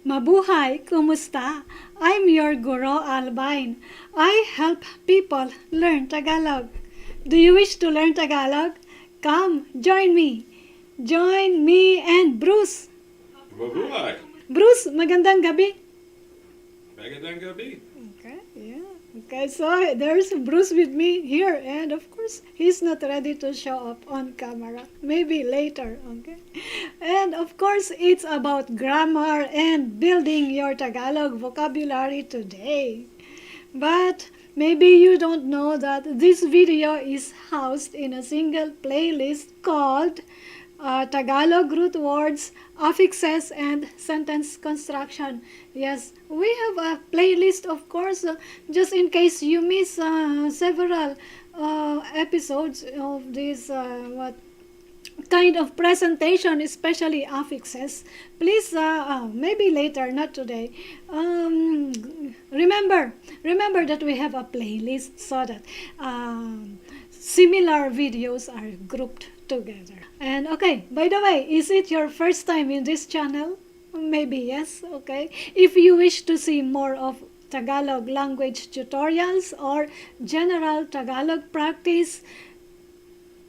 Mabuhay, kumusta? I'm your guro Albine. I help people learn Tagalog. Do you wish to learn Tagalog? Come, join me. Join me and Bruce. Mabuhay! Bruce, magandang gabi. Magandang gabi. Okay, yeah. Okay, so there's Bruce with me here, and of course, he's not ready to show up on camera. Maybe later, okay? And of course, it's about grammar and building your Tagalog vocabulary today. But maybe you don't know that this video is housed in a single playlist called Tagalog root words, affixes, and sentence construction. Yes, we have a playlist, of course, just in case you miss several episodes of this what kind of presentation, especially affixes. Please, maybe later, not today. Remember that we have a playlist so that similar videos are grouped together. And okay, by the way, is it your first time in this channel? Maybe yes, okay. If you wish to see more of Tagalog language tutorials or general Tagalog practice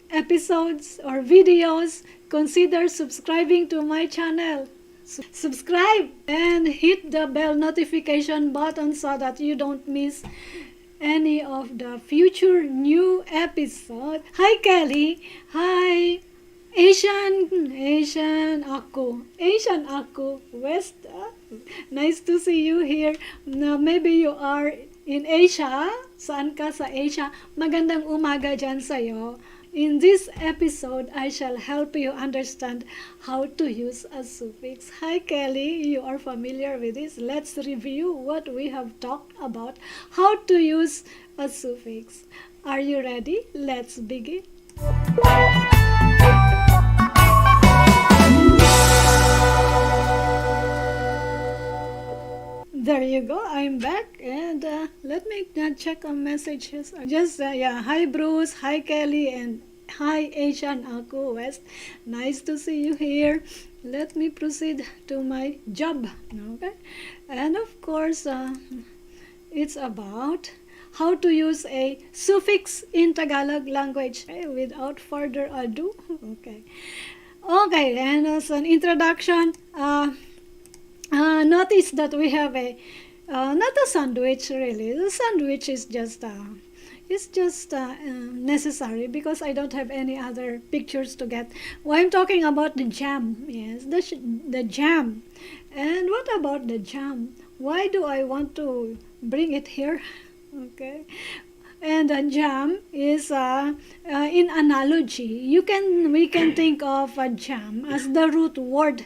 episodes or videos, consider subscribing to my channel. Subscribe and hit the bell notification button so that you don't miss any of the future new episodes. Hi Kelly. Hi. Asian ako West. Nice to see you here. Now, maybe you are in Asia. Saan ka sa Asia? Magandang umaga dyan sa'yo. In this episode, I shall help you understand how to use a suffix. Hi Kelly, you are familiar with this. Let's review what we have talked about. How to use a suffix. Are you ready? Let's begin. There you go. I'm back, and let me check on messages. Just yeah. Hi Bruce. Hi Kelly, and hi Asian Aku West. Nice to see you here. Let me proceed to my job. Okay, and of course, it's about how to use a suffix in Tagalog language. Okay, without further ado, okay, and as an introduction. Notice that we have a not a sandwich really. The sandwich is just necessary because I don't have any other pictures to get. Well, I'm talking about the jam. Yes, the jam. And what about the jam? Why do I want to bring it here? Okay. And a jam is in analogy. We can think of a jam as the root word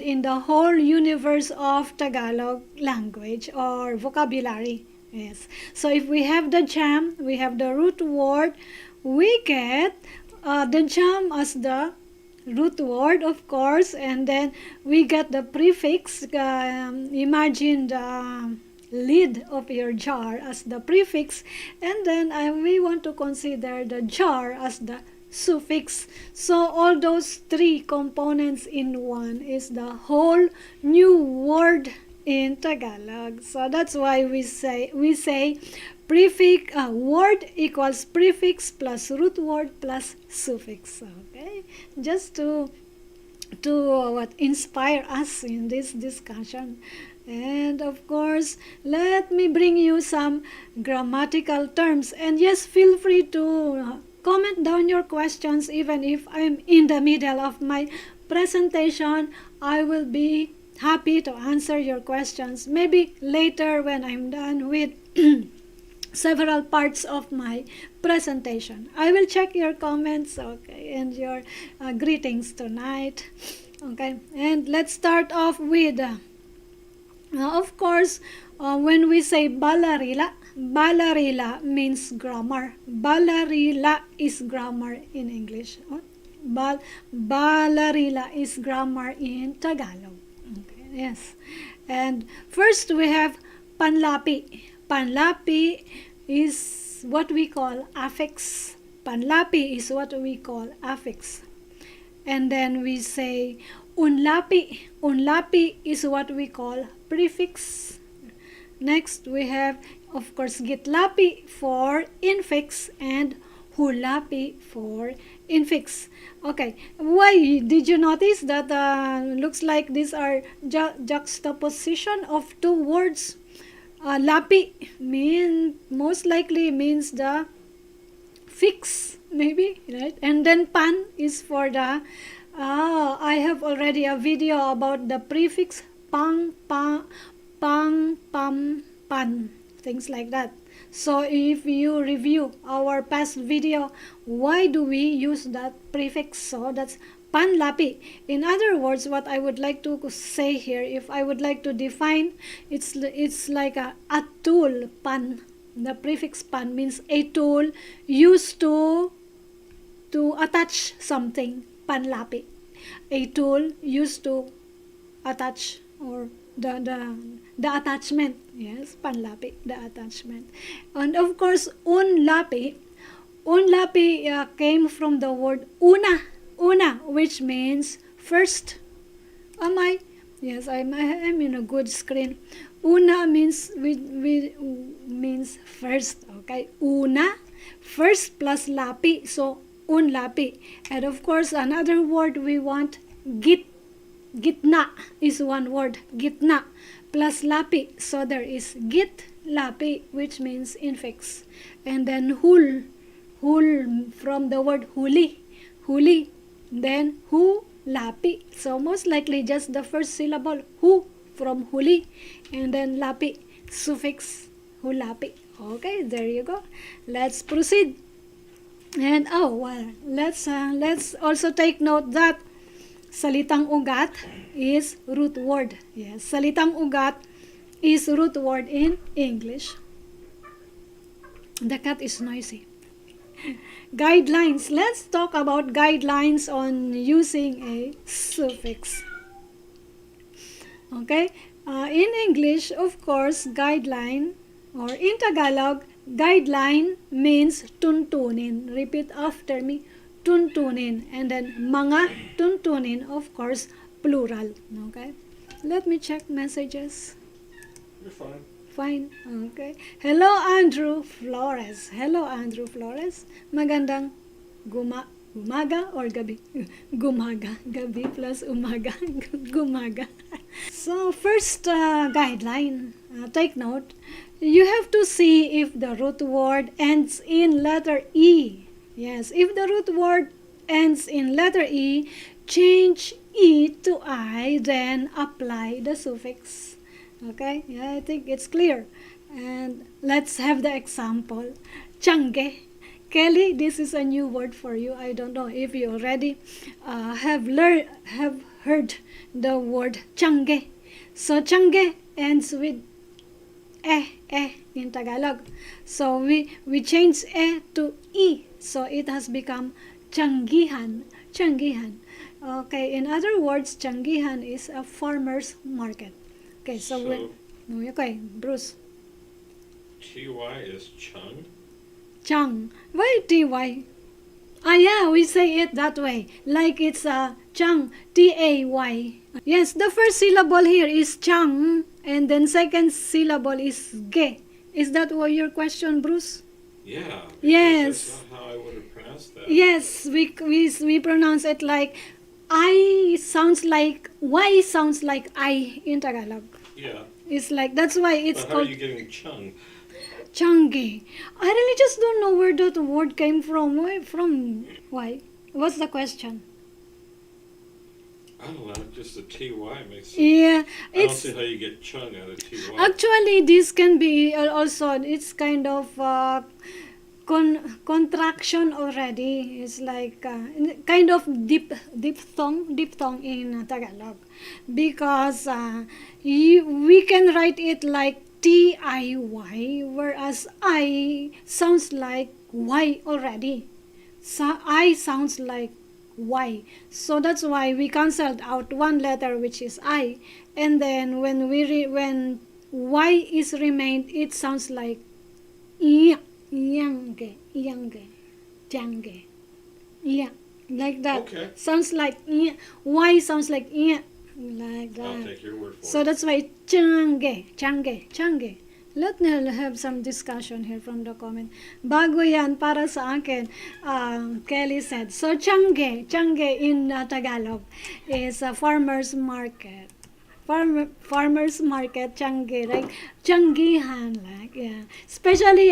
in the whole universe of Tagalog language or vocabulary. Yes. So if we have the jam, we have the root word. We get the jam as the root word, of course, and then we get the prefix. Imagine the lid of your jar as the prefix, and then we want to consider the jar as the suffix. So all those three components in one is the whole new word in Tagalog. So that's why we say prefix word equals prefix plus root word plus suffix. Okay, just to inspire us in this discussion. And of course, let me bring you some grammatical terms. And yes, feel free to comment down your questions even if I'm in the middle of my presentation. I will be happy to answer your questions. Maybe later when I'm done with several parts of my presentation. I will check your comments, okay, and your greetings tonight. Okay, and let's start off with of course, when we say balarila means grammar. Balarila is grammar in English. Balarila is grammar in Tagalog. Okay, yes. And first we have Panlapì. Panlapì is what we call affix. Panlapì is what we call affix. And then we say Unlapì. Unlapì is what we call prefix. Next, we have, of course, Gitlapì for infix and Hulapì for infix. Okay, why did you notice that looks like these are juxtaposition of two words? Lapì most likely means the fix, maybe, right? And then pan is for the I have already a video about the prefix pang, pam, pan, things like that. So if you review our past video, why do we use that prefix? So that's Panlapì. In other words, what I would like to say here, if I would like to define, it's like a tool. Pan, the prefix pan means a tool used to attach something. Panlapì, a tool used to attach, or the attachment. Yes, Panlapì, the attachment. And of course, Unlapì came from the word una, which means first. Am I? Yes, I'm in a good screen. Una means means first. Okay, una, first plus lapì, so Unlapì. And of course, another word we want, gitna is one word, gitna plus lapì, so there is Gitlapì, which means infix. And then hul from the word huli, then Hulapì, so most likely just the first syllable, hu from huli, and then lapì, suffix Hulapì. Okay, there you go. Let's proceed. And let's also take note that Salitáng Ugát is root word. Yes, Salitáng Ugát is root word in English. The cat is noisy. Guidelines. Let's talk about guidelines on using a suffix. Okay, in English, of course, guideline, or in Tagalog, guideline means tuntunin. Repeat after me, tuntunin. And then mga tuntunin, of course, plural. Okay, let me check messages. You're fine. Fine. Okay. Hello, Andrew Flores. Hello, Andrew Flores. Magandang umaga or gabi? Gumaga. Gabi plus umaga. Gumaga. So, first guideline. Take note. You have to see if the root word ends in letter E. Yes, if the root word ends in letter E, change E to I, then apply the suffix. Okay, yeah, I think it's clear. And let's have the example. Changge. Kelly, this is a new word for you. I don't know if you already have heard the word changge. So changge ends with in Tagalog. So we change to E. So it has become Changihan. Okay, in other words, Changihan is a farmer's market. Okay, okay, Bruce. TY is chung? Chang. Why TY? Yeah, we say it that way. Like it's a chang, TAY. Yes, the first syllable here is chang, and then second syllable is ge. Is that what your question, Bruce? Yeah. Yes. That's not how I would have pronounced that. Yes, we pronounce it like I sounds like Y sounds like I in Tagalog. Yeah. It's like, that's why it's But how called are you getting chung? Changi. I really just don't know where that word came from. Why? What's the question? I don't know. Just the TY makes sense. Yeah, I don't it's see how you get chung out of TY. actually this can be also, it's kind of contraction already. It's like kind of diphthong in Tagalog, because we can write it like TIY, whereas I sounds like Y already. So I sounds like Y. So that's why we cancelled out one letter, which is I, and then when when Y is remained, it sounds like yange, yange, jange, yeah, Like that. Okay. Sounds like Y sounds like like that. I'll take your word for So it. that's why change. Let me have some discussion here from the comment. Bago yan para sa akin, Kelly said. So change in Tagalog is a farmer's market. Farmer's market, change, like changihan, like yeah. Especially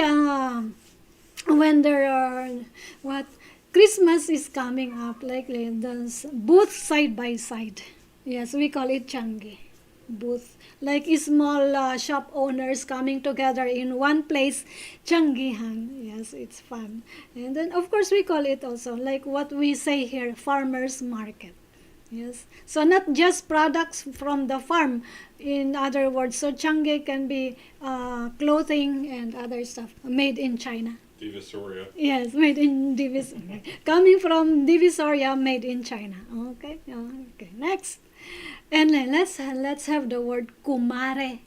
when there are what Christmas is coming up, like those both side by side. Yes, we call it changi. Booth, like small shop owners coming together in one place, changihan. Yes, it's fun. And then of course we call it also like what we say here, farmers market. Yes, so not just products from the farm. In other words, so changi can be clothing and other stuff made in China. Divisoria. Yes, made in Divisoria. Coming from Divisoria, made in China. Okay, okay. Next, and then let's have the word kumare.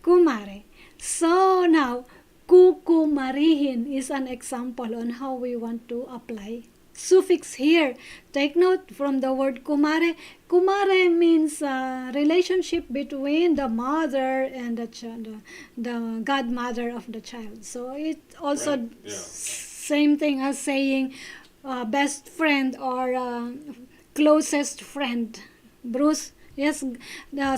Kumare. So now, kukumarihin is an example on how we want to apply suffix here. Take note from the word kumare. Kumare means relationship between the mother and the child, the godmother of the child. So it also Right, yeah. same thing as saying best friend or closest friend. Bruce, yes.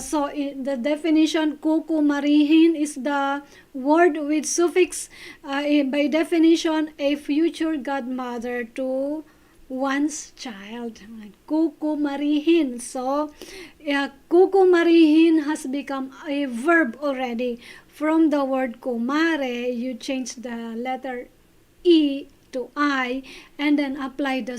So the definition kukumarihin is the word with suffix. By definition, a future godmother to one's child. Kukumarihin. So kukumarihin has become a verb already. From the word kumare, you change the letter E to I and then apply the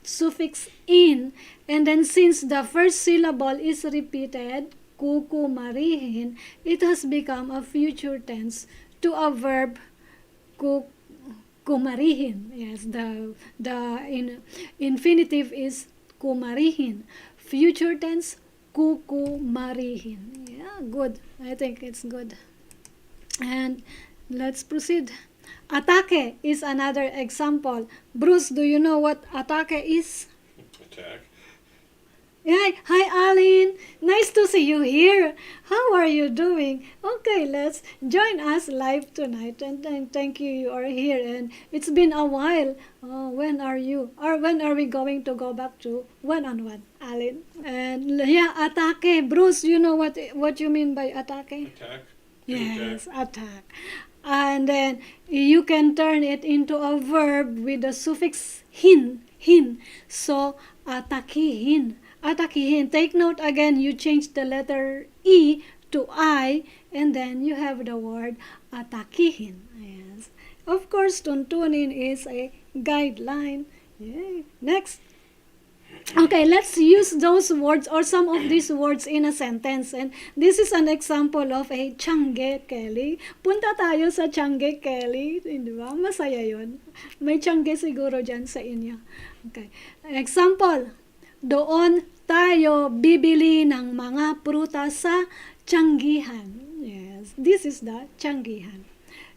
suffix in, and then since the first syllable is repeated, kukumarihin, it has become a future tense to a verb kumarihin. Yes, the infinitive is kumarihin. Future tense kukumarihin. Yeah, good. I think it's good. And let's proceed. Atake is another example. Bruce, do you know what atake is? Attack. Yeah, hi Aline. Nice to see you here. How are you doing? Okay, let's join us live tonight. And thank you, you are here. And it's been a while. When are you? Or when are we going to go back to one-on-one, Aline? And yeah, atake. Bruce, you know what you mean by atake? Attack. Yes, attack. And then you can turn it into a verb with the suffix hin. So atakihin. Atakihin. Take note again, you change the letter E to I, and then you have the word atakihin. Yes. Of course, tuntunin is a guideline. Yay. Next. Okay, let's use those words or some of these words in a sentence. And this is an example of a Tiangge Kelly. Punta tayo sa Tiangge Kelly. Di ba? Masaya yun. May Tiangge siguro dyan sa inyo. Okay. Example. Doon tayo bibili ng mga prutas sa Tianggihan. Yes, this is the Tianggihan.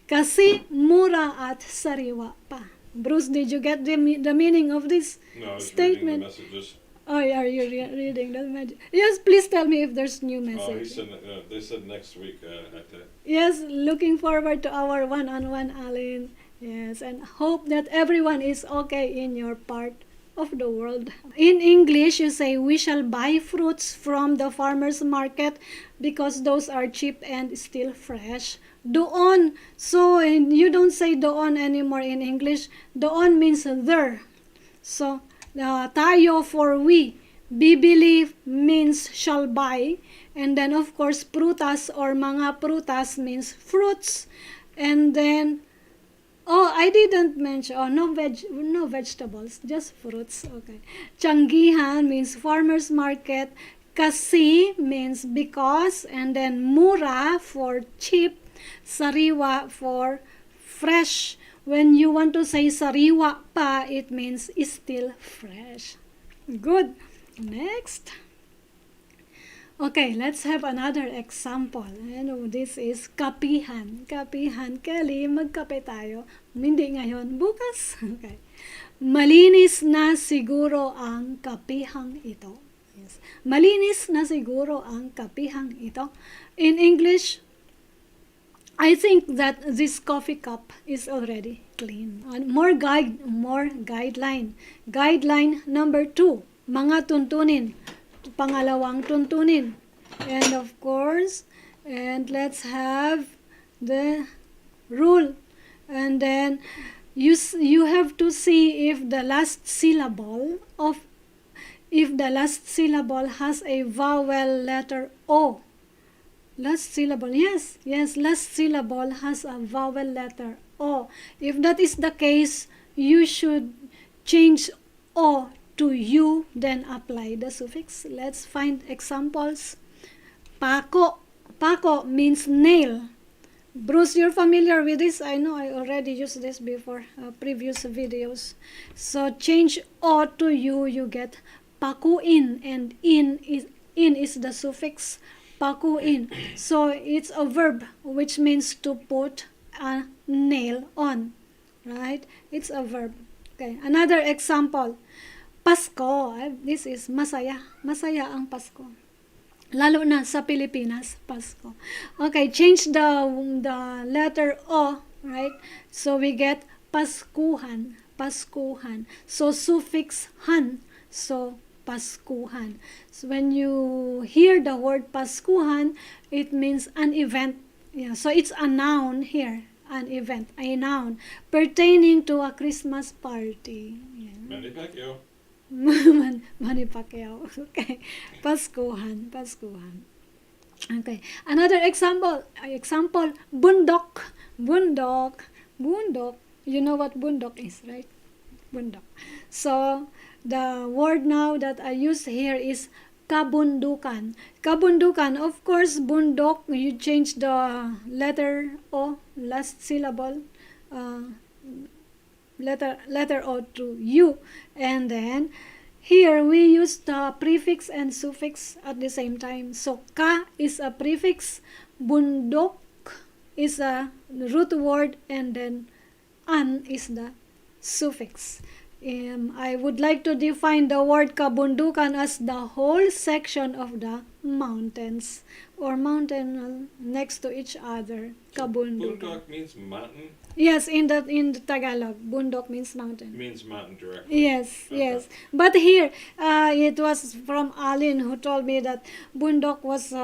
Kasi mura at sariwa pa. Bruce, did you get the meaning of this No, I was statement? reading the messages. Oh, are you reading the message? Yes, please tell me if there's new He message. said, they said next week at the... Yes, looking forward to our one-on-one, Aline. Yes, and hope that everyone is okay in your part of the world. In English, you say, we shall buy fruits from the farmer's market because those are cheap and still fresh. Doon. So, you don't say doon anymore in English. Doon means there. So, tayo for we. Bibili means shall buy. And then, of course, prutas or mga prutas means fruits. And then, I didn't mention, no vegetables, just fruits. Okay. Tianggihan means farmer's market. Kasi means because. And then, mura for cheap. Sariwa for fresh. When you want to say sariwa pa, it means still fresh. Good. Next. Okay, let's have another example. And this is kapihan. Kapihan. Kelly, magkape tayo. Hindi ngayon, bukas. Okay. Malinis na siguro ang kapihang ito. Yes. Malinis na siguro ang kapihang ito. In English, I think that this coffee cup is already clean. More guideline. Guideline number 2, mga tuntunin. Pangalawang tuntunin. And of course, and let's have the rule. And then you have to see if the last syllable has a vowel letter O. Last syllable, yes, last syllable has a vowel letter O. If that is the case, you should change O to U, then apply the suffix. Let's find examples. Pako. Pako means nail. Bruce, you're familiar with this? I know I already used this before, previous videos. So change O to U, you get pakuin, and in is the suffix pakuin. So it's a verb which means to put a nail on, right? It's a verb. Okay, another example. Pasko. This is masaya. Masaya ang Pasko. Lalo na sa Pilipinas, Pasko. Okay, change the letter O, right? So we get Paskuhan. Paskuhan. So suffix han. So Paskuhan. So when you hear the word Paskuhan, it means an event. Yeah, so it's a noun here. An event, a noun pertaining to a Christmas party. Yeah. Manny Pacquiao. Manny Pacquiao. Okay. Paskuhan. Paskuhan. Okay. Another example. Bundok. Bundok. Bundok. You know what bundok is, right? Bundok. So the word now that I use here is kabundukan. Kabundukan, of course, bundok, you change the letter O, last syllable, letter O to U, and then here we use the prefix and suffix at the same time. So ka is a prefix, bundok is a root word, and then an is the suffix. I would like to define the word kabundukan as the whole section of the mountains or mountain next to each other. Kabundukan. Bundok means mountain. Yes, in the Tagalog, bundok means mountain. It means mountain directly. Yes, Okay. yes. But here, it was from Alin who told me that bundok was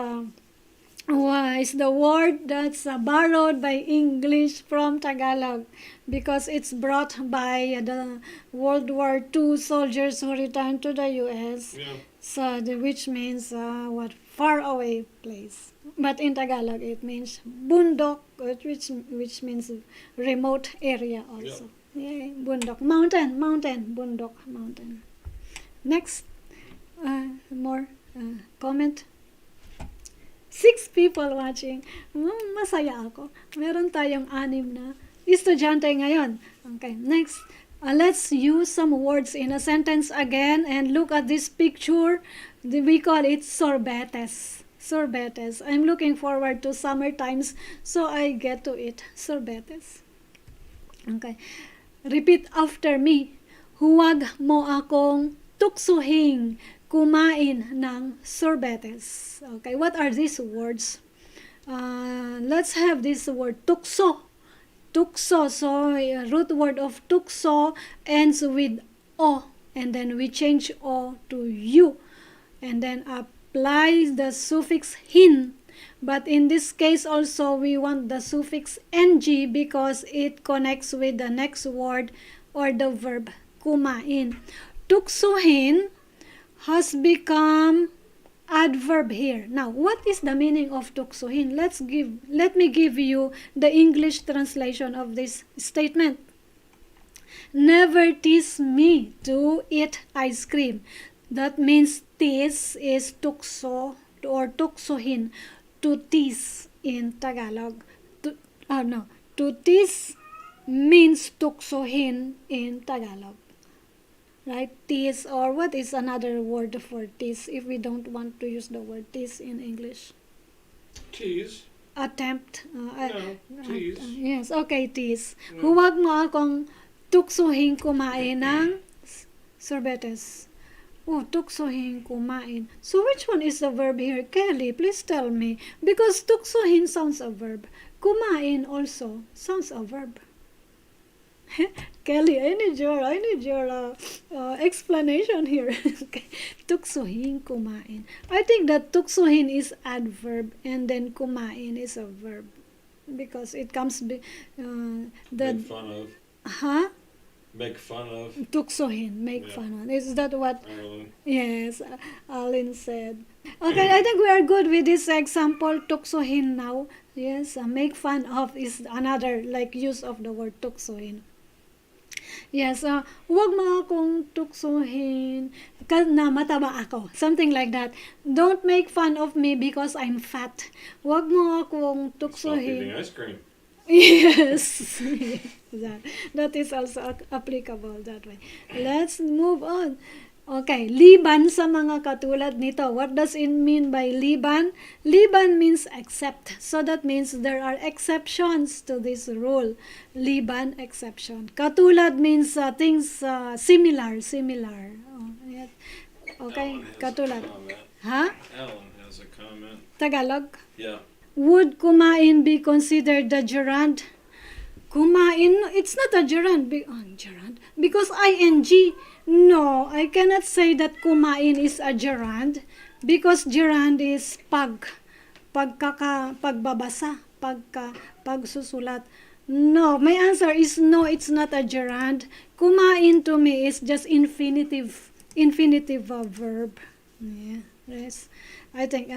is the word that's borrowed by English from Tagalog because it's brought by the World War II soldiers who returned to the U.S. Yeah. So which means far away place. But in Tagalog it means bundok, which means remote area also. Yeah, bundok, mountain, bundok, mountain. Next, more comment. 6 people watching. Masaya ako. Meron tayong 6 na estudyante ngayon. Okay, next. Let's use some words in a sentence again and look at this picture. We call it sorbetes. Sorbetes. I'm looking forward to summer times so I get to eat sorbetes. Okay. Repeat after me. Huwag mo akong tuksuhing kumain ng sorbetes. Okay, what are these words? Let's have this word tukso. Tukso. So root word of tukso ends with O, and then we change O to U, and then apply the suffix hin. But in this case also we want the suffix ng because it connects with the next word or the verb kumain. Tuksohin has become adverb here. Now, what is the meaning of tuksohin? Let me give you the English translation of this statement. Never tease me to eat ice cream. That means tease is tukso or tuksohin, to tease in Tagalog. To tease means tuksohin in Tagalog. Right? Tease, or what is another word for tease if we don't want to use the word tease in English? Tease. Attempt. No, tease. Yes, okay, tease. No. Huwag mo akong tuksohin kumain ng sorbetes. Oh, tuksohin kumain. So which one is the verb here? Kelly, please tell me. Because tuksohin sounds a verb. Kumain also sounds a verb. Kelly, I need your explanation here. Okay. Tuksohin kumain. I think that tuksohin is adverb and then kumain is a verb because it comes Make fun of. Huh? Make fun of. Tuksohin, make Yeah. fun of. Is that what? Ireland. Yes, Alin said. Okay, I think we are good with this example, tuksohin now. Yes, make fun of is another like use of the word tuksohin. Yes, huwag mo akong tuksohin na mataba ako. Something like that. Don't make fun of me because I'm fat. Huwag mo akong Stop tuksohin. eating ice cream. Yes, that is also applicable that way. Let's move on. Okay, Liban sa mga katulad nito. What does it mean by Liban? Liban means except. So that means there are exceptions to this rule. Liban, exception. Katulad means things similar. Oh, yes. Okay, Ellen has katulad. a comment. Huh? Ellen has a comment. Tagalog? Yeah. Would kumain be considered the gerund? Kumain, it's not a gerund. Gerund? Because ing. No, I cannot say that kumain is a gerund because gerund is pagbabasa, pagsusulat. No, my answer is no, it's not a gerund. Kumain to me is just infinitive verb. Yeah, yes. I think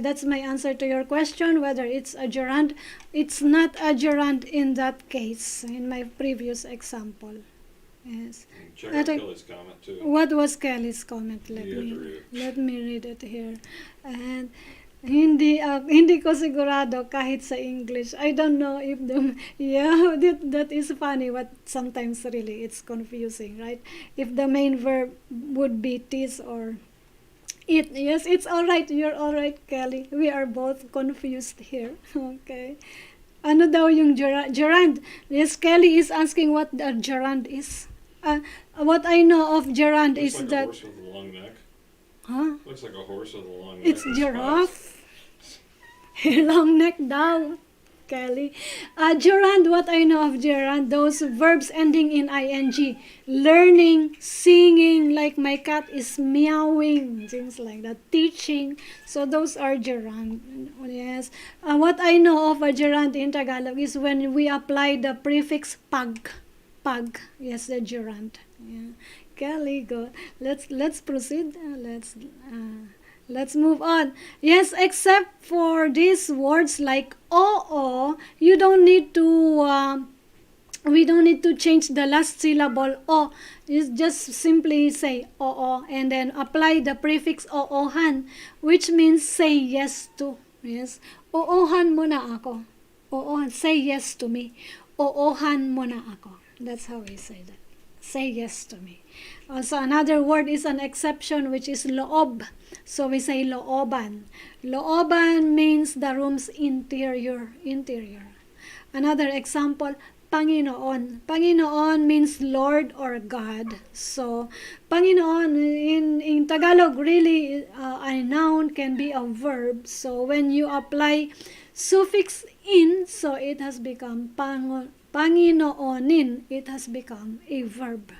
that's my answer to your question, whether it's a gerund. It's not a gerund in that case, in my previous example. Yes. Check I out think- Kelly's comment too. What was Kelly's comment? You have to read it. Let me read it here. And hindi ko sigurado kahit sa English. I don't know if that is funny, but sometimes really it's confusing, right? If the main verb would be tis or it. Yes, it's all right. You're all right, Kelly. We are both confused here. Okay. Ano daw yung gerund? Yes, Kelly is asking what the gerund is. What I know of gerund Looks is like that... a horse with a long neck. Huh? Looks like a horse with a long neck. It's with giraffe. Long neck daw, Kelly. Gerund, what I know of gerund, those verbs ending in ing. Learning, singing, like my cat is meowing, things like that. Teaching. So those are gerund. Yes. What I know of a gerund in Tagalog is when we apply the prefix pag. Pag. Yes, the gerund. Yeah. Kelly, go. Let's proceed. Let's move on. Yes, except for these words like oo, you don't need to we don't need to change the last syllable o. You just simply say oo and then apply the prefix oohan, which means say yes to. Yes. Oohan mo na ako. Oohan, say yes to me. Oohan mo na ako. That's how we say that. Say yes to me. Also, another word is an exception, which is loob. So we say looban. Looban means the room's interior. Another example, Panginoon. Panginoon means Lord or God. So, Panginoon in Tagalog, really, a noun can be a verb. So, when you apply suffix in, so it has become Panginoonin. It has become a verb.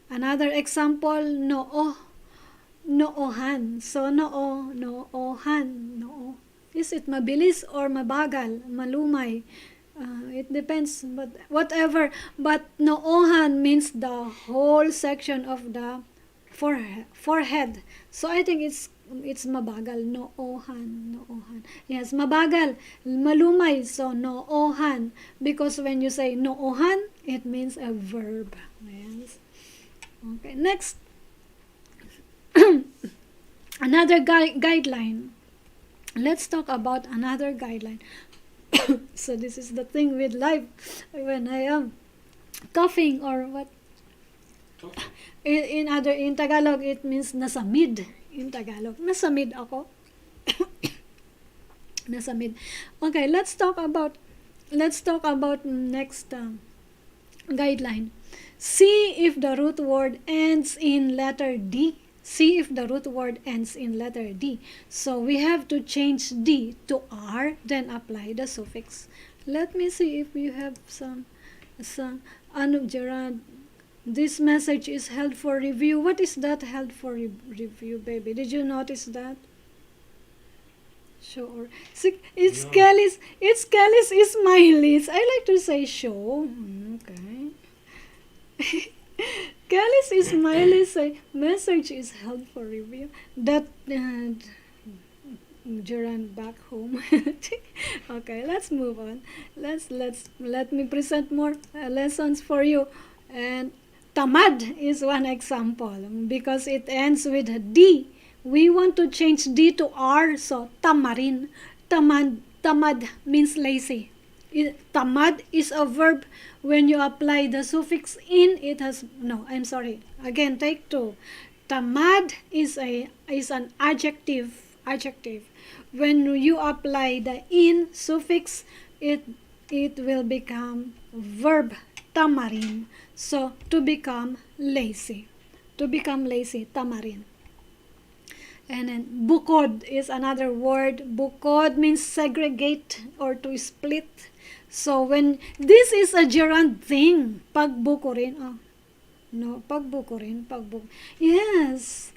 Another example, noo. Noohan. So, noohan. Noo. Is it mabilis or mabagal? Malumay? It depends, but whatever. But noohan means the whole section of the forehead. So, I think it's mabagal. Noohan. Yes, mabagal. Malumay. So, noohan. Because when you say noohan, it means a verb. Yes. Okay, next. Another guideline. Let's talk about another guideline. So this is the thing with life when I am coughing or what. In Tagalog it means nasa mid. In Tagalog, nasa mid ako. Nasa mid. Okay, let's talk about next guideline. See if the root word ends in letter D. See if the root word ends in letter D. So we have to change D to R, then apply the suffix. Let me see if you have some Gerard. This message is held for review. What is that held for review, baby? Did you notice that? Sure. See, it's No. Kelly's. It's Kelly's Ismailis. I like to say show. Okay. Kelly's Ismailis say message is held for review. That Duran back home. Okay, let's move on. Let me present more lessons for you. And tamad is one example because it ends with D. We want to change D to R, so tamarin. Tamad means lazy. Tamad is a verb. When you apply the suffix in, it has no. I'm sorry. Again, take two. Tamad is an adjective. When you apply the in suffix, it will become verb tamarin. So to become lazy, tamarin. And then bukod is another word. Bukod means segregate or to split. So when this is a gerund thing, pagbukurin. Oh, no, pagbukurin. Yes.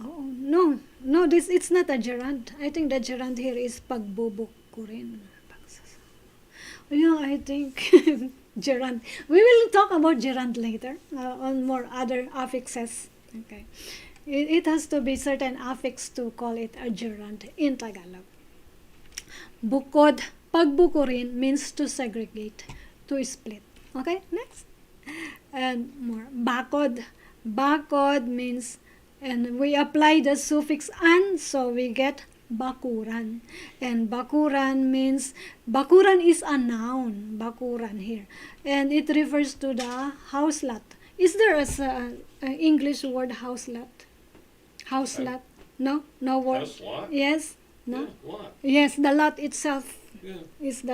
Oh, no, this it's not a gerund. I think the gerund here is pagbubukurin. Yeah, I think gerund. We will talk about gerund later on more other affixes. Okay. It has to be certain affix to call it a gerund in Tagalog. Bukod, pagbukurin means to segregate, to split. Okay, next. And more. Bakod means, and we apply the suffix an, so we get bakuran. And bakuran means, bakuran is a noun, bakuran here. And it refers to the house lot. Is there a English word house lot? House lot? No word. House lot? Yes. No. Yeah, lot. Yes, the lot itself Yeah. is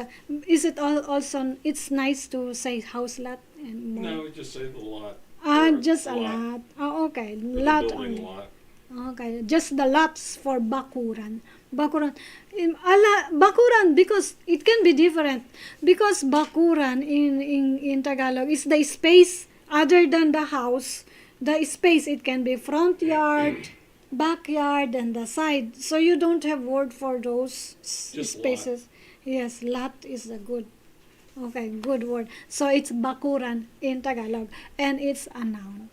it also it's nice to say house lot and more. No, we just say the lot. Or Just a lot. Oh, okay. For the Lot building only. lot. Okay, just the lots for bakuran. Bakuran because it can be different. Because bakuran in Tagalog is the space other than the house. The space, it can be front yard, backyard, and the side. So you don't have word for those Just spaces. lot. Yes, lot is a good. Okay, good word. So it's bakuran in Tagalog, and it's a noun.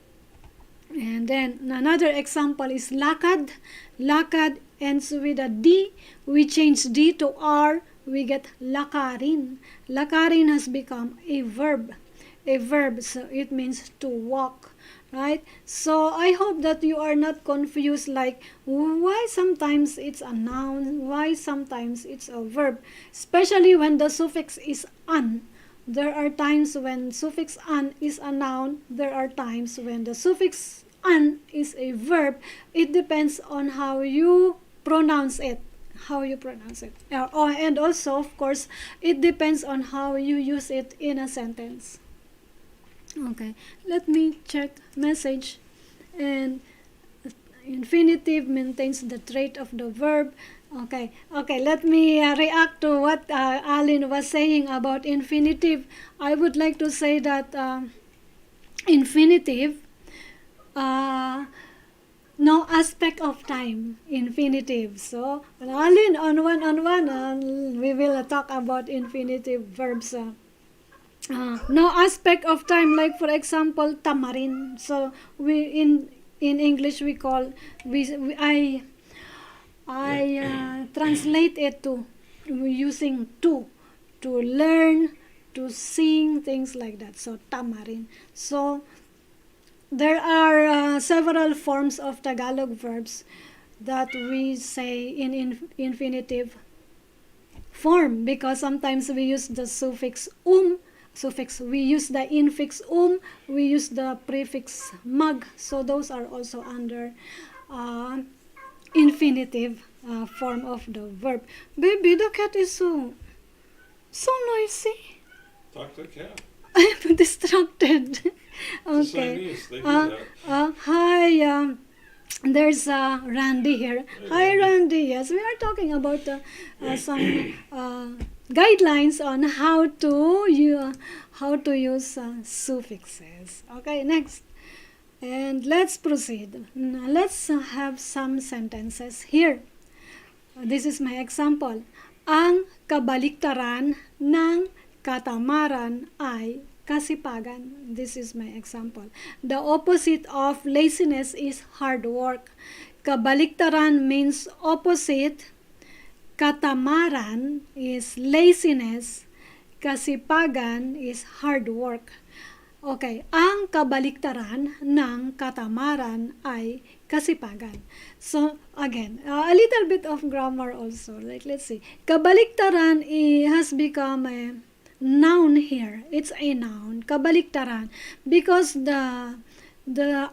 And then another example is lakad. Lakad ends with a D. We change D to R. We get lakarin. Lakarin has become a verb. So it means to walk. Right? So I hope that you are not confused like why sometimes it's a noun, why sometimes it's a verb, especially when the suffix is an. There are times when suffix an is a noun, there are times when the suffix an is a verb. It depends on how you pronounce it. And also, of course, it depends on how you use it in a sentence. Okay, let me check message. And infinitive maintains the trait of the verb. Okay, let me react to what Aline was saying about infinitive. I would like to say that infinitive, no aspect of time, infinitive. So, Aline, on one, we will talk about infinitive verbs. No aspect of time, like for example tamarin. So we in English we call I translate it to using to learn, to sing, things like that. So tamarin. So there are several forms of Tagalog verbs that we say in infinitive form because sometimes we use the suffix we use the infix we use the prefix mag, so those are also under infinitive form of the verb. Baby, the cat is so noisy. Talk to the cat. I'm distracted. The Okay. Siamese, they do that. Hi, there's Randy here. Hi, Randy. Yes, we are talking about some guidelines on how to use suffixes. Okay, next. And let's proceed. Let's have some sentences here. This is my example. Ang kabaliktaran ng katamaran ay kasipagan. This is my example. The opposite of laziness is hard work. Kabaliktaran means opposite. Katamaran is laziness. Kasipagan is hard work. Okay, ang kabaliktaran ng katamaran ay kasipagan. So, again, a little bit of grammar also. Like, let's see. Kabaliktaran has become a noun here. It's a noun. Kabaliktaran. Because the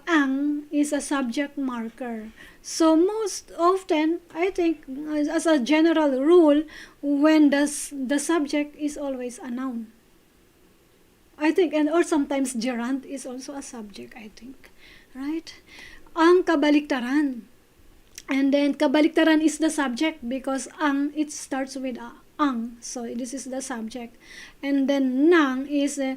ang is a subject marker. So, most often, I think, as a general rule, when the subject is always a noun. I think, and or sometimes gerund is also a subject, I think. Right? Ang kabaliktaran. And then, kabaliktaran is the subject because ang, it starts with ang. So, this is the subject. And then, nang is the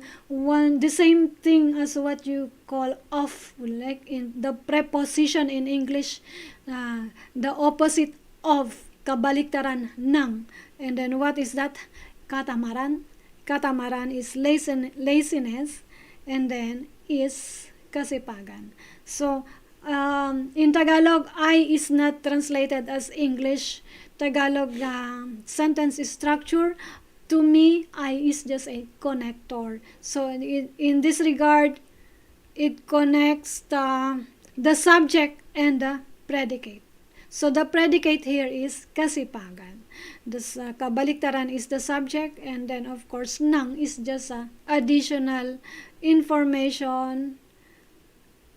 same thing as what you call of. Like in the preposition in English, the opposite of kabaliktaran, nang. And then, what is that? Katamaran. Katamaran is laziness, and then is kasipagan. So, in Tagalog, I is not translated as English. Tagalog sentence structure, to me, I is just a connector. So, in this regard, it connects the subject and the predicate. So, the predicate here is kasipagan. This kabaliktaran is the subject, and then of course nang is just additional information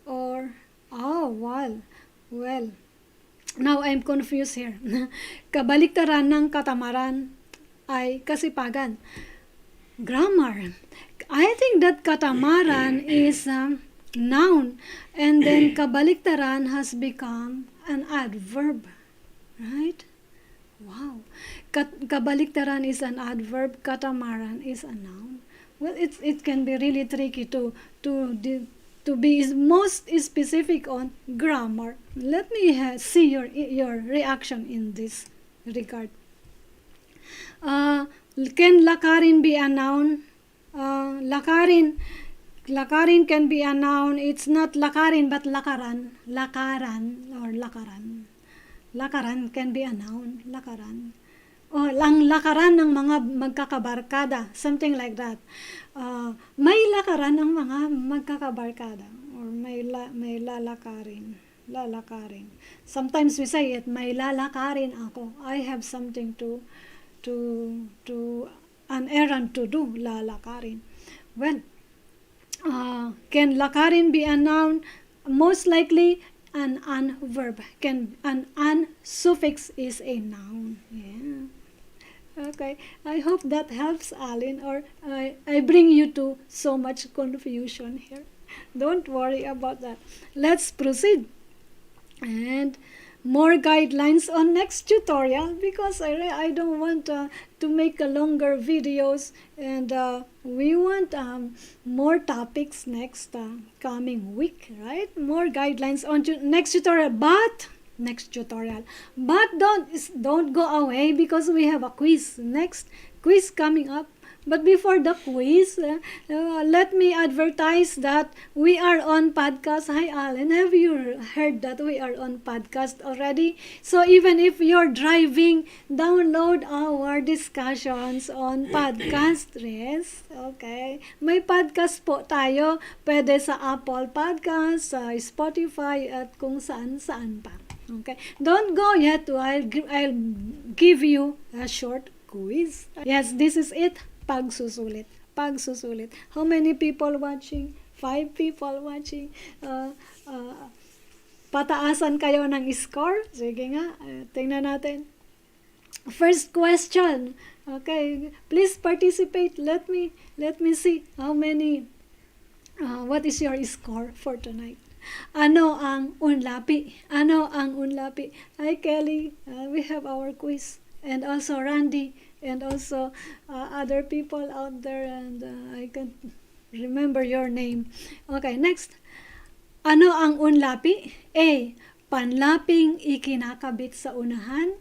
or well now I'm confused here. Kabaliktaran ng katamaran ay kasipagan. Grammar. I think that katamaran is noun, and then kabaliktaran has become an adverb, right? Wow. Kabaliktaran is an adverb, katamaran is a noun. Well, it can be really tricky to be most specific on grammar. Let me see your reaction in this regard. Can lakarin be a noun? Lakarin can be a noun. It's not lakarin but lakaran. Lakaran or lakaran. Lakaran can be a noun. Lakaran. O, ang lakaran ng mga magkakabarkada. Something like that. May lakaran ng mga magkakabarkada. Or may lalakarin. Lalakarin. Sometimes we say it, may lalakarin ako. I have something to an errand to do. Lalakarin. Well, can lakarin be a noun? Most likely, an verb. An suffix is a noun. Yeah. Okay. I hope that helps, Alin, or I bring you to so much confusion here. Don't worry about that. Let's proceed. And more guidelines on next tutorial, because I don't want to make a longer videos, and we want more topics next coming week, right? More guidelines on next tutorial, but don't go away, because we have a quiz, next quiz coming up. But before the quiz, let me advertise that we are on podcast. Hi, Alan. Have you heard that we are on podcast already? So even if you're driving, download our discussions on podcast. Yes, okay. May podcast po tayo. Pwede sa Apple Podcast, sa Spotify, at kung saan-saan pa. Okay. Don't go yet. I'll give you a short quiz. Yes, this is it. Pagsusulit. How many people watching? 5 people watching. Pataasan kayo ng score? Sige nga, tingnan natin. First question. Okay, please participate. Let me see how many What is your score for tonight? Ano ang Unlapì? Ano ang Unlapì? Hi Kelly, we have our quiz. And also Randy, and also other people out there, and I can't remember your name. Okay, next. Ano ang Unlapì? A. Panlaping ikinakabit sa unahan?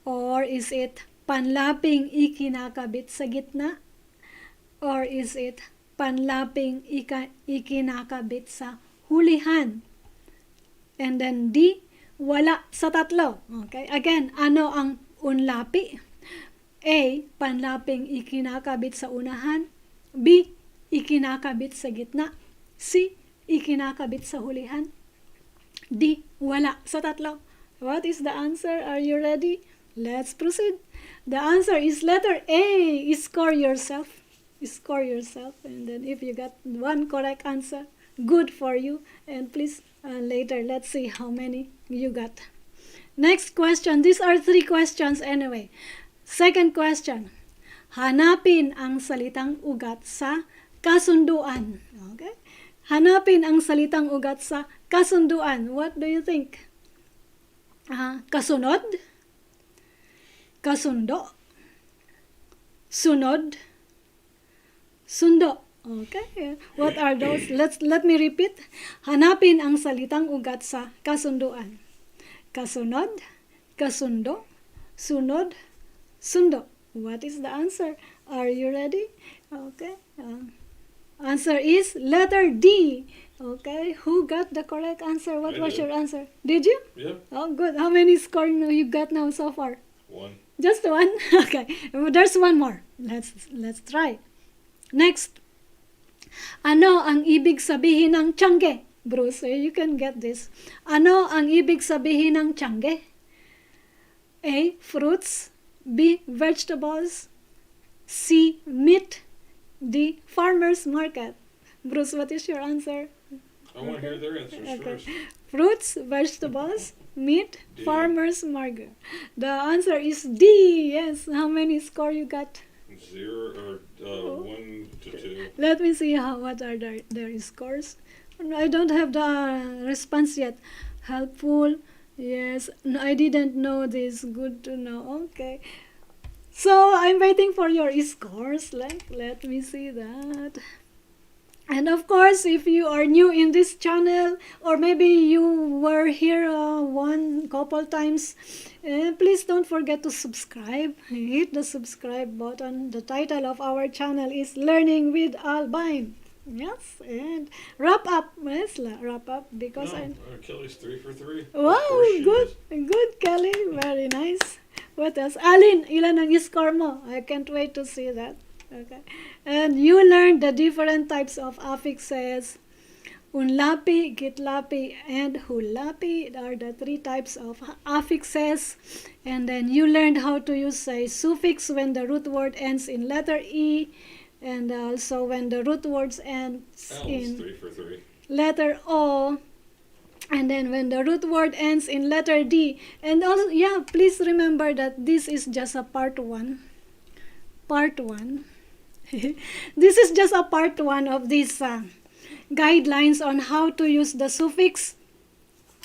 Or is it panlaping ikinakabit sa gitna? Or is it panlaping ikinakabit sa hulihan? And then D, wala sa tatlo. Okay? Again, ano ang Unlapì? A, panlaping ikinakabit sa unahan. B, ikinakabit sa gitna. C, ikinakabit sa hulihan. D, wala sa tatlo. What is the answer? Are you ready? Let's proceed. The answer is letter A. Score yourself. Score yourself. And then if you got one correct answer, good for you. And please, later, let's see how many you got. Next question. These are 3 questions anyway. Second question. Hanapin ang salitang ugat sa kasunduan. Okay? Hanapin ang salitang ugat sa kasunduan. What do you think? Kasunod? Kasundo? Sunod? Sundo. Okay. What are those? Let me repeat. Hanapin ang salitang ugat sa kasunduan. Kasunod, kasundo, sunod, sundo. What is the answer? Are you ready? Okay. Answer is letter D. Okay. Who got the correct answer? What was your answer? Did you? Yeah. Oh, good. How many score you got now so far? 1. Just 1? Okay. There's one more. Let's try. Next. Ano ang ibig sabihin ng tiyangge? Bruce, you can get this. Ano ang ibig sabihin ng tiyangge? A. Fruits. B. Vegetables. C. Meat. D. Farmer's market. Bruce, what is your answer? I want to hear their answers first. Fruits, vegetables, meat, D. farmer's market. The answer is D. Yes. How many score you got? 0 or 1 to 2. Let me see what are their scores. I don't have the response yet. Helpful. Yes. No, I didn't know this. Good to know. Okay. So I'm waiting for your scores. Let me see that. And of course, if you are new in this channel, or maybe you were here one couple times, please don't forget to subscribe. Hit the subscribe button. The title of our channel is Learning with Albine. Yes, and wrap up. Yes, wrap up because Kelly's 3 for 3. Wow, good, good, Kelly. Very nice. What else? Alin, ilan ang score mo? I can't wait to see that. Okay. And you learned the different types of affixes. Unlapì, Gitlapì, and Hulapì are the 3 types of affixes. And then you learned how to use a suffix when the root word ends in letter E, and also when the root words ends in 3 for 3. letter O, and then when the root word ends in letter D. And also, yeah, please remember that this is just a part 1. Part 1. This is just a part 1 of these guidelines on how to use the suffix,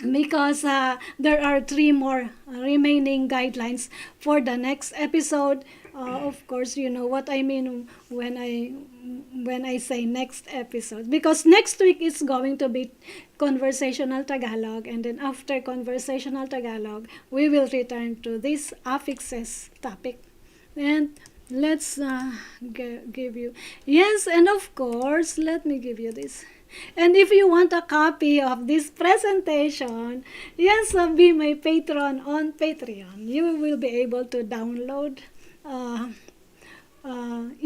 because there are 3 more remaining guidelines for the next episode. Of course, you know what I mean when I say next episode, because next week is going to be conversational Tagalog, and then after conversational Tagalog we will return to this affixes topic. And let's give you, yes, and of course, let me give you this. And if you want a copy of this presentation, yes, be my patron on Patreon. You will be able to download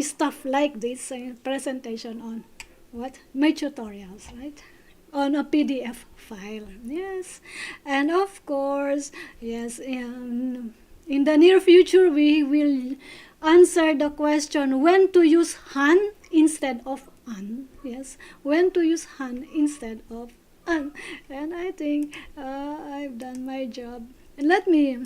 stuff like this presentation on my tutorials, right? On a PDF file. Yes, and of course, yes, in the near future we will answer the question when to use han instead of an. Yes, when to use han instead of an. And I think I've done my job. And let me,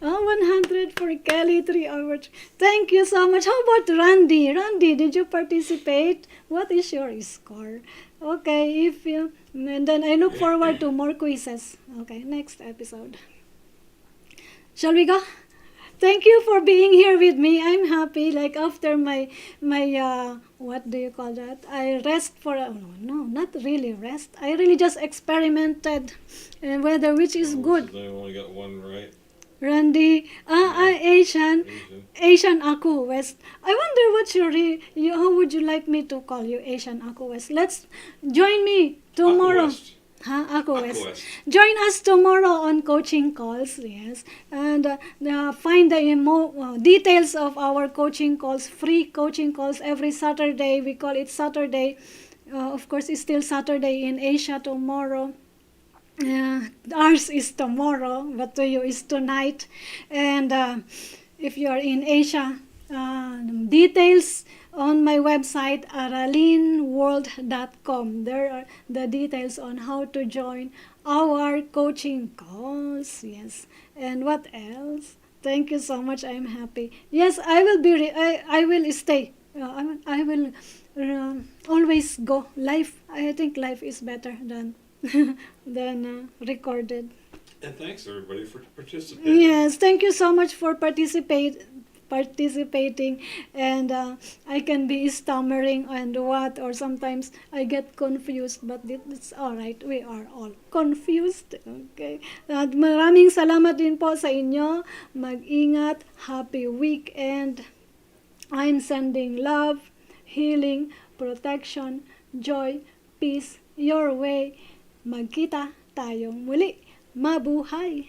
Oh, 100 for Kelly, 3 hours. Thank you so much. How about Randy? Randy, did you participate? What is your score? Okay, if you, and then I look forward to more quizzes. Okay, next episode. Shall we go? Thank you for being here with me. I'm happy. Like after my what do you call that? I rest for no, not really rest. I really just experimented whether which is good. I only got one right. Randy, Asian, Asian. Asian Aku West. I wonder what how would you like me to call you, Asian Aku West? Let's join me tomorrow. Aquawest. Huh? Aku West. Aquawest. Join us tomorrow on coaching calls, yes, and find the details of our coaching calls, free coaching calls every Saturday. We call it Saturday. Of course, it's still Saturday in Asia tomorrow. Ours is tomorrow, but to you is tonight. And if you are in Asia, details on my website, aralinworld.com. There are the details on how to join our coaching calls. Yes. And what else? Thank you so much. I'm happy. Yes, I will be. I will stay. I will always go live. I think live is better than than recorded. And thanks everybody for participating. Yes, thank you so much for participating. And I can be stammering and what, or sometimes I get confused, but it's all right. We are all confused. Okay. At maraming salamat din po sa inyo. Mag-ingat. Happy weekend. I'm sending love, healing, protection, joy, peace your way. Magkita tayong muli. Mabuhay!